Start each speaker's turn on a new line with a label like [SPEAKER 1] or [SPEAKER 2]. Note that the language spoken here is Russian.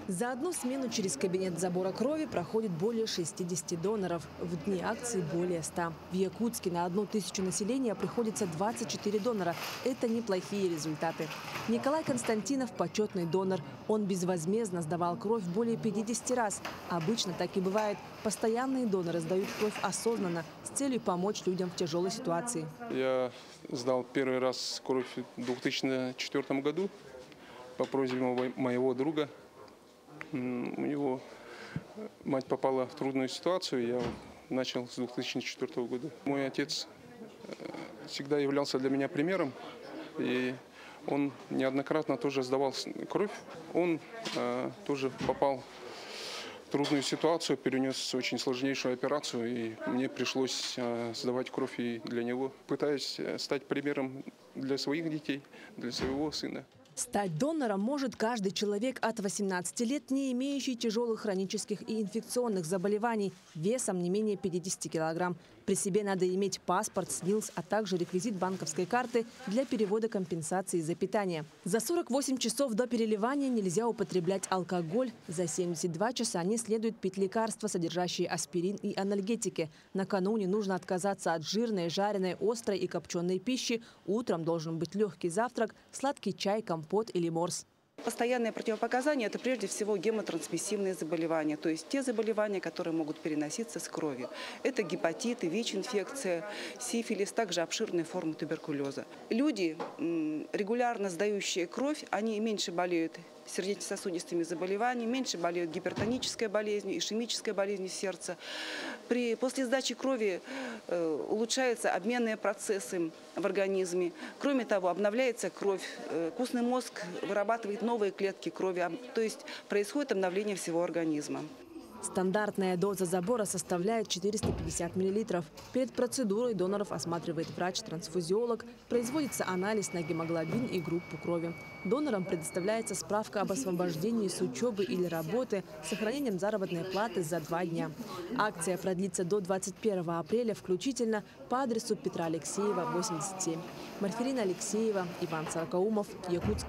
[SPEAKER 1] За одну смену через кабинет забора крови проходит более 60 доноров. В дни акции более 100. В Якутске на 1000 населения приходится 24 донора. Это неплохие результаты. Николай Константинов – почетный донор. Он безвозмездно сдавал кровь более 50 раз. Обычно так и бывает. Постоянные доноры сдают кровь осознанно, с целью помочь людям в тяжелой ситуации.
[SPEAKER 2] Я сдал первый раз кровь в 2004 году по просьбе моего друга. У него мать попала в трудную ситуацию, я начал с 2004 года. Мой отец всегда являлся для меня примером, и он неоднократно тоже сдавал кровь. Он тоже попал в трудную ситуацию, перенес очень сложнейшую операцию, и мне пришлось сдавать кровь и для него. Пытаюсь стать примером для своих детей, для своего сына.
[SPEAKER 1] Стать донором может каждый человек от 18 лет, не имеющий тяжелых хронических и инфекционных заболеваний, весом не менее 50 килограмм. При себе надо иметь паспорт, СНИЛС, а также реквизит банковской карты для перевода компенсации за питание. За 48 часов до переливания нельзя употреблять алкоголь. За 72 часа не следует пить лекарства, содержащие аспирин и анальгетики. Накануне нужно отказаться от жирной, жареной, острой и копченой пищи. Утром должен быть легкий завтрак, сладкий чай, компот или морс.
[SPEAKER 3] Постоянные противопоказания – это прежде всего гемотрансмиссивные заболевания, то есть те заболевания, которые могут переноситься с кровью. Это гепатиты, ВИЧ-инфекция, сифилис, также обширные формы туберкулеза. Люди, регулярно сдающие кровь, они меньше болеют сердечно-сосудистыми заболеваниями, меньше болеют гипертонической болезнью, ишемической болезнью сердца. После сдачи крови улучшаются обменные процессы в организме. Кроме того, обновляется кровь, костный мозг вырабатывает новые клетки крови, то есть происходит обновление всего организма.
[SPEAKER 1] Стандартная доза забора составляет 450 мл. Перед процедурой доноров осматривает врач-трансфузиолог, производится анализ на гемоглобин и группу крови. Донорам предоставляется справка об освобождении с учебы или работы с сохранением заработной платы за 2 дня. Акция продлится до 21 апреля включительно по адресу Петра Алексеева, 87. Марферина Алексеева, Иван Саркаумов, Якутск.